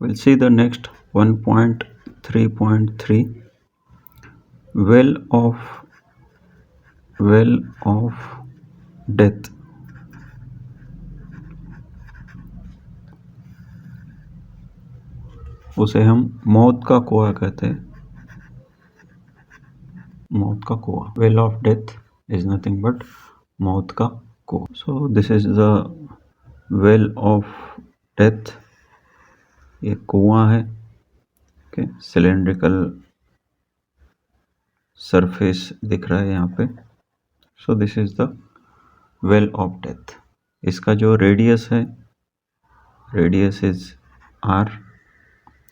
We'll see the next 1.3.3 well of death. उसे हम मौत का कुआं कहते हैं, मौत का कुआं. Well of death is nothing but मौत का कुआं. सो this is the well of death. ये कुआं है. ओके, सिलेंड्रिकल सरफेस दिख रहा है यहाँ पे. सो this is the well of death. इसका जो रेडियस है, रेडियस इज r.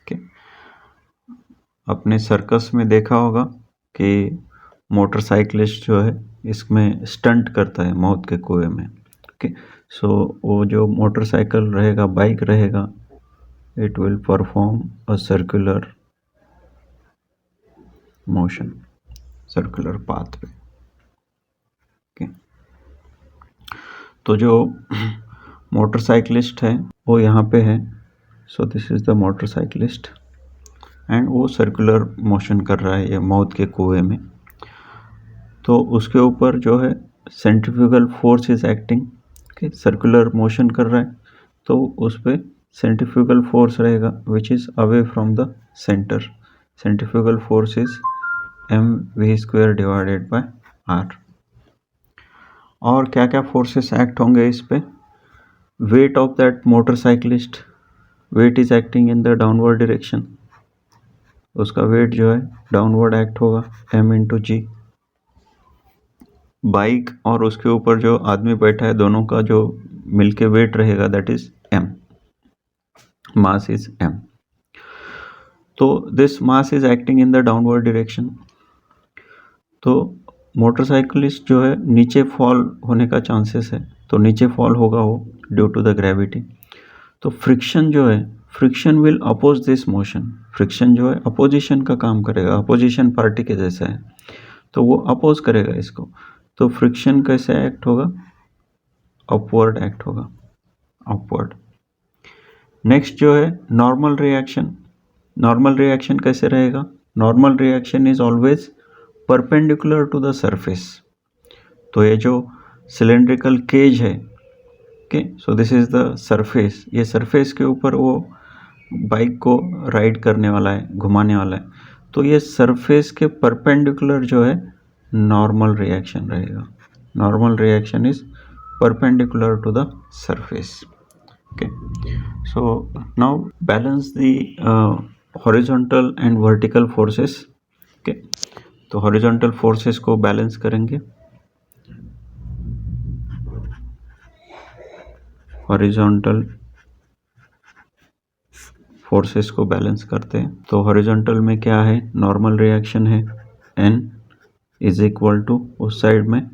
ओके, अपने सर्कस में देखा होगा कि मोटरसाइकिलिस्ट जो है इसमें स्टंट करता है मौत के कुएं में. ओके, सो वो जो मोटरसाइकिल रहेगा, बाइक रहेगा, it will perform a circular motion, circular path पे. ओके, तो जो मोटरसाइकिलिस्ट है वो यहाँ पे है. So this is the motorcyclist and वो सर्कुलर मोशन कर रहा है ये मौत के कुएं में. तो उसके ऊपर जो है centrifugal force is acting. Okay, circular motion कर रहा है तो उस पर सेंट्रीफ्यूगल फोर्स रहेगा which is away from the centre. Centrifugal force is mv² divided by r. और क्या क्या फोर्सेस एक्ट होंगे इस पे? Weight of that motorcyclist, weight is acting in the downward direction. उसका वेट जो है डाउनवर्ड एक्ट होगा m इंटू जी. बाइक और उसके ऊपर जो आदमी बैठा है दोनों का जो मिलके वेट रहेगा that is m. Mass is m. तो this mass is acting in the downward direction. तो मोटरसाइकिलिस्ट जो है नीचे फॉल होने का चांसेस है, तो नीचे फॉल होगा वो ड्यू टू द ग्रेविटी. तो फ्रिक्शन जो है, friction will oppose this motion. Friction जो है अपोजिशन का काम करेगा, अपोजिशन पार्टी के जैसा है, तो वो अपोज करेगा इसको. तो फ्रिक्शन कैसे एक्ट होगा? अपवर्ड एक्ट होगा, अपवर्ड. नेक्स्ट जो है नॉर्मल रिएक्शन. नॉर्मल रिएक्शन कैसे रहेगा? Normal reaction is always perpendicular to the surface. तो ये जो सिलेंड्रिकल केज है, okay, so this is the surface. ये सरफेस के ऊपर वो बाइक को राइड करने वाला है, घुमाने वाला है. तो ये सरफेस के परपेंडिकुलर जो है नॉर्मल रिएक्शन रहेगा. Normal reaction is perpendicular to the surface. Okay, so now balance the horizontal and vertical forces. Okay, तो हॉरिजॉन्टल फोर्सेस को बैलेंस करेंगे. हॉरिजॉन्टल फोर्सेस को बैलेंस करते हैं. तो हॉरिजॉन्टल में क्या है? नॉर्मल रिएक्शन है n इज इक्वल टू उस साइड में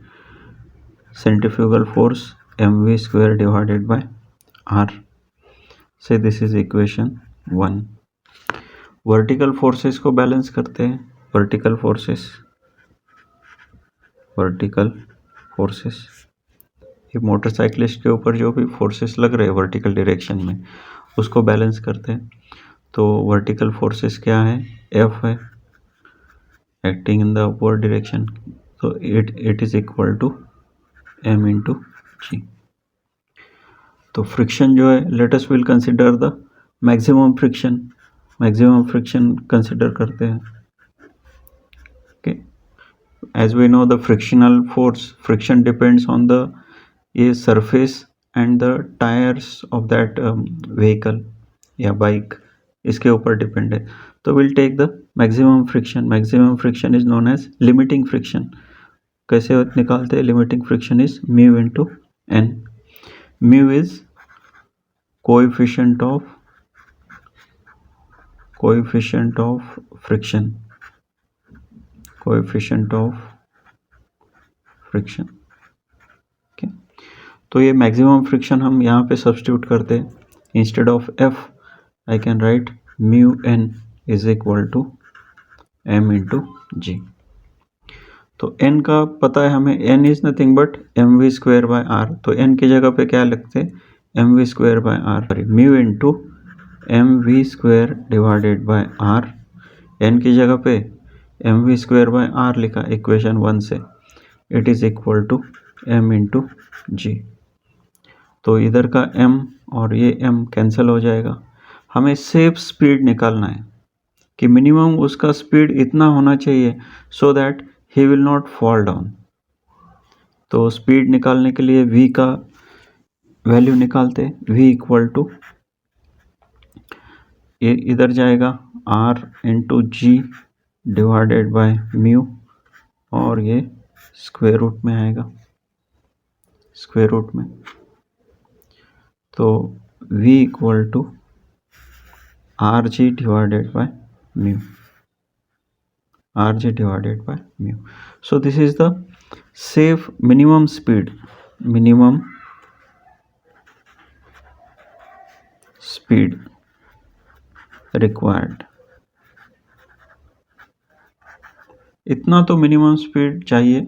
centrifugal force mv² divided by r. So this is equation 1. Vertical forces को बैलेंस करते हैं. वर्टिकल फोर्सेस, वर्टिकल फोर्सेस, ये मोटरसाइकिलिस्ट के ऊपर जो भी फोर्सेस लग रहे हैं वर्टिकल डायरेक्शन में उसको बैलेंस करते हैं. तो वर्टिकल फोर्सेस क्या है? F है, acting in the upward direction. तो it is equal to m into g. तो फ्रिक्शन जो है, let us will consider the maximum friction. Maximum friction consider करते हैं. Okay, as we know the frictional force, friction depends on the ये surface and the tyres of that vehicle या bike, इसके ऊपर depend है. तो will take the maximum friction. Maximum friction is known as limiting friction. कैसे निकालते हैं? Limiting friction is mu into N. Mu is coefficient of friction, coefficient of friction. Okay, तो ये मैक्सिमम फ्रिक्शन हम यहाँ पे सब्स्टिट्यूट करते हैं. Instead of F I can write mu n is equal to m into g. तो n का पता है हमें, n is nothing but mv² by r. तो n की जगह पे क्या लिखते हैं? mv² by r. Mu into mv² divided by r, n की जगह पे mv² बाय r लिखा इक्वेशन 1 से, it is equal to m into g. तो इधर का m और ये m कैंसिल हो जाएगा। हमें सेफ स्पीड निकालना है कि मिनिमम उसका स्पीड इतना होना चाहिए so that he will not fall down. तो स्पीड निकालने के लिए v का वैल्यू निकालते, v इक्वल टू ये इधर जाएगा r into g divided by mu, और ये स्क्वायर रूट में आएगा, स्क्वायर रूट में। तो v equal to r g divided by mu, r g divided by mu. So this is the safe minimum speed, minimum speed required. इतना तो minimum speed चाहिए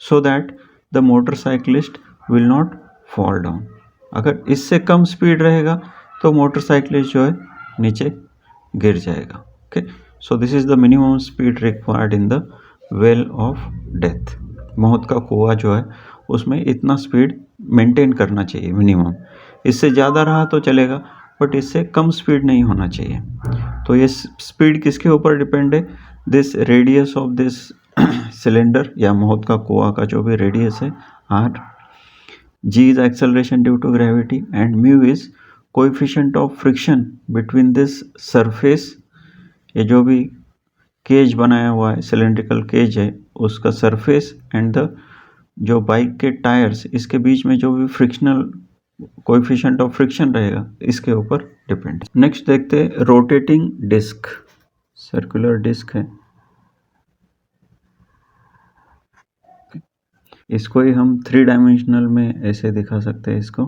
so that the motorcyclist will not fall down. अगर इससे कम speed रहेगा तो motorcyclist जो है नीचे गिर जाएगा। Okay, so this is the minimum speed required in the well of death. मौत का कुआं जो है उसमें इतना स्पीड मेंटेन करना चाहिए मिनिमम। इससे ज़्यादा रहा तो चलेगा बट इससे कम स्पीड नहीं होना चाहिए। तो ये स्पीड किसके ऊपर डिपेंड है? This radius of this cylinder या मौत का कुआं का जो भी रेडियस है r, g is acceleration due to gravity and mu is coefficient of friction between this surface, ये जो भी केज बनाया हुआ है सिलेंड्रिकल केज है उसका सरफेस, एंड द जो बाइक के टायर्स इसके बीच में जो भी फ्रिक्शनल कोएफिशिएंट ऑफ फ्रिक्शन रहेगा इसके ऊपर डिपेंड। नेक्स्ट देखते हैं रोटेटिंग डिस्क। सर्कुलर डिस्क है, इसको ही हम 3 डायमेंशनल में ऐसे दिखा सकते हैं इसको।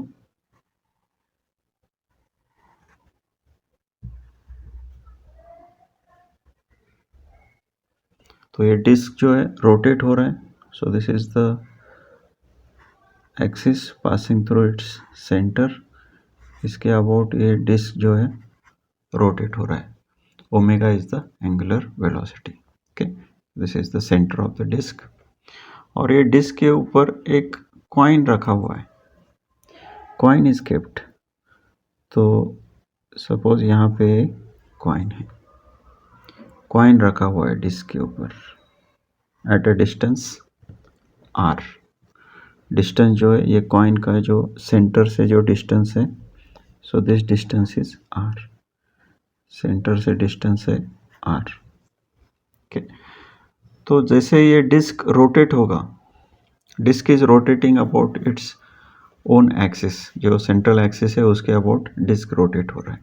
तो ये डिस्क जो है रोटेट हो रहा है। So this is the axis passing through its centre. इसके अबाउट ये डिस्क जो है रोटेट हो रहा है। Omega is the angular velocity. Okay, this is the centre of the disc. और ये डिस्क के ऊपर एक कॉइन रखा हुआ है, कॉइन इज केप्ट। तो सपोज यहाँ पे कॉइन है, कॉइन रखा हुआ है डिस्क के ऊपर at a distance r। Distance जो है ये कॉइन का जो सेंटर से जो डिस्टेंस है, so this distance is r, centre से डिस्टेंस है r। ओके, तो जैसे ये डिस्क रोटेट होगा, disc is rotating about its own axis, जो सेंट्रल एक्सिस है उसके अबाउट डिस्क रोटेट हो रहा है।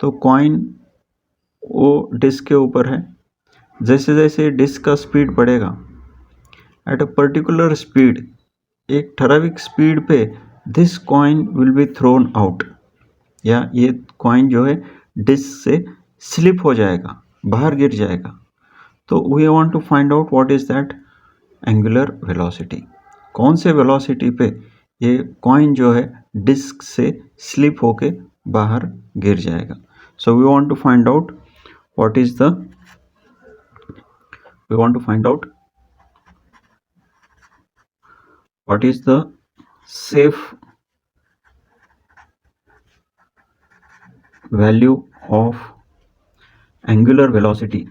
तो कॉइन वो डिस्क के ऊपर है। जैसे जैसे डिस्क का स्पीड बढ़ेगा, एट अ पर्टिकुलर स्पीड, एक ठराविक स्पीड पे this coin will be thrown out, या ये कॉइन जो है डिस्क से स्लिप हो जाएगा, बाहर गिर जाएगा। तो we want to find out what is that angular velocity. कौन से वेलोसिटी पे ये कॉइन जो है डिस्क से स्लिप होके बाहर गिर जाएगा। So we want to find out what is the safe value of angular velocity,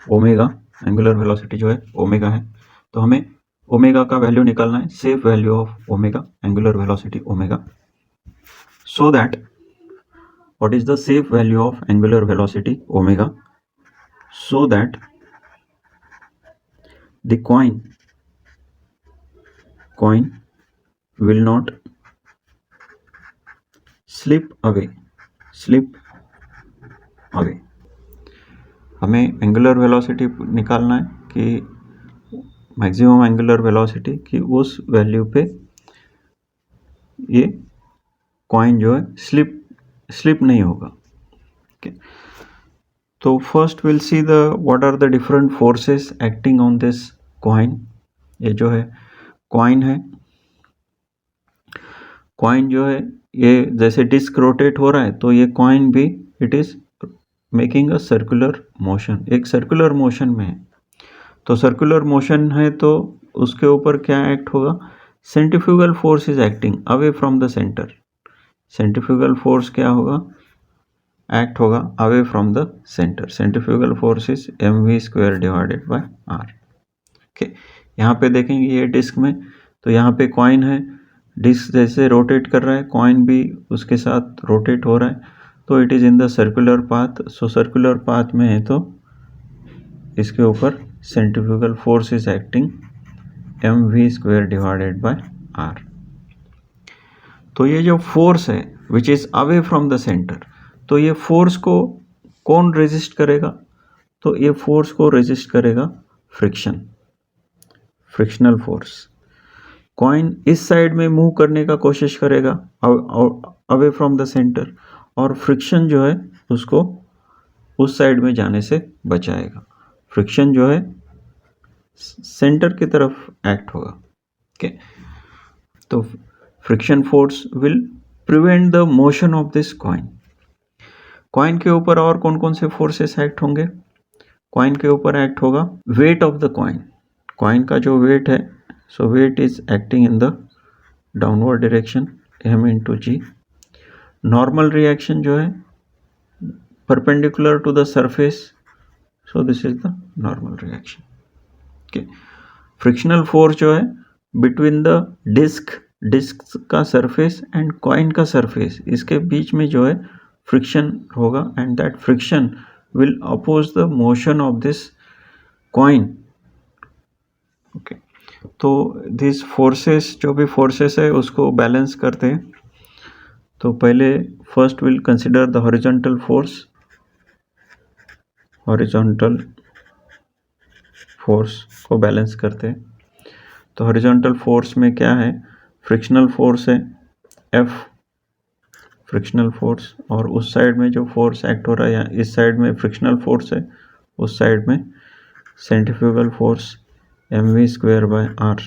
omega. Angular velocity जो है ओमेगा है, तो हमें ओमेगा का वैल्यू निकालना है, safe value of omega, angular velocity omega. So that what is the safe value of angular velocity omega, so that the coin will not slip away। हमें angular velocity निकालना है कि मैक्सिमम एंगुलर वेलोसिटी की उस value पे ये coin जो है स्लिप नहीं होगा। okay. तो first will see the what are the different forces acting on this coin. ये जो है कॉइन है, कॉइन जो है ये जैसे डिस्क रोटेट हो रहा है तो ये कॉइन भी it is making a circular motion, एक सर्कुलर मोशन में है। तो सर्कुलर मोशन है तो उसके ऊपर क्या एक्ट होगा, centrifugal force is acting away from the centre. Centrifugal force क्या होगा, एक्ट होगा away from the centre. Centrifugal force is mv² divided by r। Okay, यहाँ पे देखेंगे ये डिस्क में, तो यहाँ पे कॉइन है, डिस्क जैसे रोटेट कर रहा है कॉइन भी उसके साथ रोटेट हो रहा है, तो it is in the circular path. So circular path में है तो इसके ऊपर centrifugal force is acting mv² divided by r। तो ये जो फोर्स है which is away from the centre, तो ये फोर्स को कौन रेजिस्ट करेगा, तो ये फोर्स को रेजिस्ट करेगा फ्रिक्शन, फ्रिक्शनल फोर्स। कॉइन इस साइड में मूव करने का कोशिश करेगा अवे फ्रॉम द सेंटर, और फ्रिक्शन जो है उसको उस साइड में जाने से बचाएगा। फ्रिक्शन जो है सेंटर की तरफ एक्ट होगा। ओके, तो friction force will prevent the motion of this coin. Coin के ऊपर और कौन कौन से फोर्सेस एक्ट होंगे, कॉइन के ऊपर एक्ट होगा weight of the coin. Coin का जो वेट है, so weight is acting in the downward direction m into g. Normal reaction जो है perpendicular to the surface, so this is the normal reaction. Okay, frictional force जो है between the disc का surface and coin का surface, इसके बीच में जो है फ्रिक्शन होगा, and that friction will oppose the motion of this coin. Okay, तो दिस फोर्सेस, जो भी फोर्सेस है उसको बैलेंस करते हैं। तो पहले first will consider the horizontal force. Horizontal force को बैलेंस करते हैं। तो हॉरिजॉन्टल फोर्स में क्या है, फ्रिक्शनल फोर्स है F, फ्रिक्शनल फोर्स, और उस साइड में जो फोर्स एक्ट हो रहा है, या इस साइड में फ्रिक्शनल फोर्स है, उस साइड में centrifugal force mv² by r।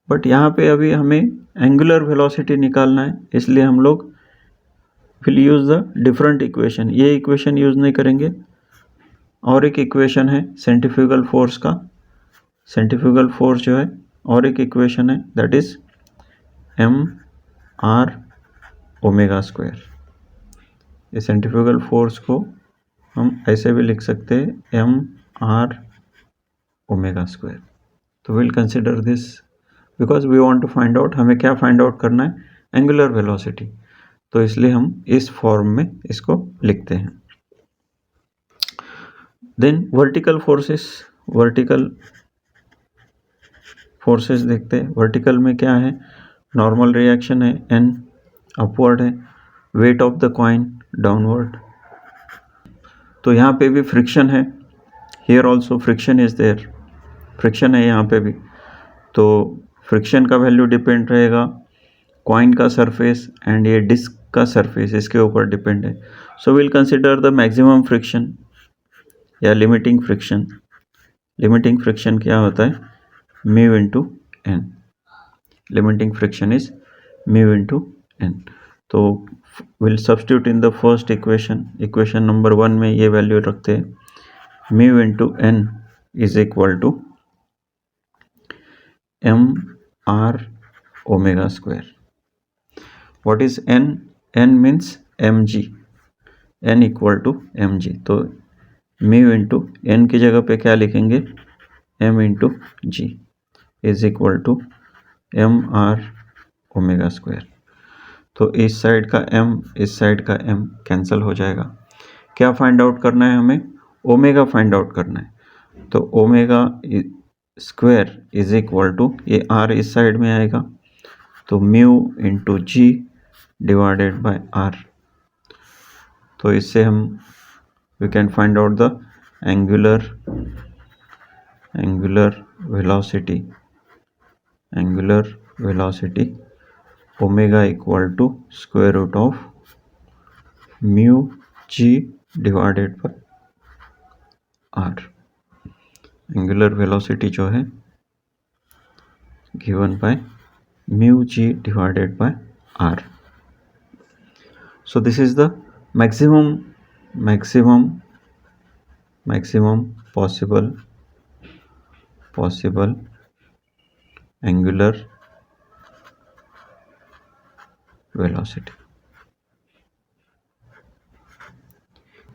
But यहाँ पे अभी हमें एंगुलर वेलोसिटी निकालना है, इसलिए हम लोग will use the different equation. ये इक्वेशन यूज़ नहीं करेंगे, और एक इक्वेशन है सेंट्रीफ्यूगल फोर्स का, सेंट्रीफ्यूगल फोर्स जो है और एक इक्वेशन है दैट इज mr ω²। ये सेंट्रीफ्यूगल फोर्स को हम ऐसे भी लिख सकते हैं mr ω²। तो will consider this because we want to find out, हमें क्या फाइंड आउट करना है, एंगुलर वेलोसिटी, तो इसलिए हम इस फॉर्म में इसको लिखते हैं। Then vertical forces, vertical forces देखते हैं। वर्टिकल में क्या है, नॉर्मल रिएक्शन है n, अपवर्ड है, weight of the coin downward. तो यहाँ पे भी फ्रिक्शन है, here also friction is there, friction है यहाँ पे भी। तो फ्रिक्शन का वैल्यू डिपेंड रहेगा कॉइन का सरफेस एंड ये डिस्क का सरफेस, इसके ऊपर डिपेंड है। So will consider the maximum friction या लिमिटिंग फ्रिक्शन। लिमिटिंग फ्रिक्शन क्या होता है, mu into n. Limiting friction is mu into n. तो will substitute in the first equation, equation number 1 में ये वैल्यू रखते हैं, mu into n is equal to mr ω²। what is n, n means mg, n equal to mg। तो mu into n की जगह पे क्या लिखेंगे, m into g is equal to mr ω²। तो इस साइड का m, इस साइड का m कैंसिल हो जाएगा। क्या फाइंड आउट करना है हमें, ओमेगा फाइंड आउट करना है। तो omega square is equal to, ये r इस साइड में आएगा, तो mu into g divided by r। तो इससे हम we can find out the angular velocity, angular velocity omega equal to square root of mu g divided by r। Angular velocity जो है given by mu g divided by r. So this is the maximum possible angular velocity.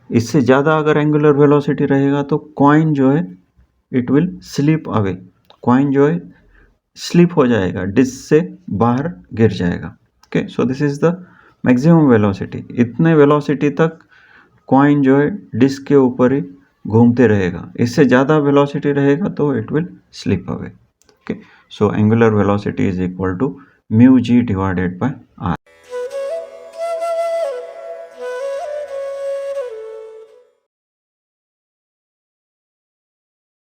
इससे ज़्यादा अगर angular velocity रहेगा तो coin जो है it will slip away, coin जो है स्लिप हो जाएगा, डिस्क से बाहर गिर जाएगा. Okay, so this is the maximum velocity. इतने वेलोसिटी तक कॉइन जो है डिस्क के ऊपर ही घूमते रहेगा. इससे ज़्यादा वेलोसिटी रहेगा तो it will slip away. Okay, so angular velocity is equal to mu g divided by are.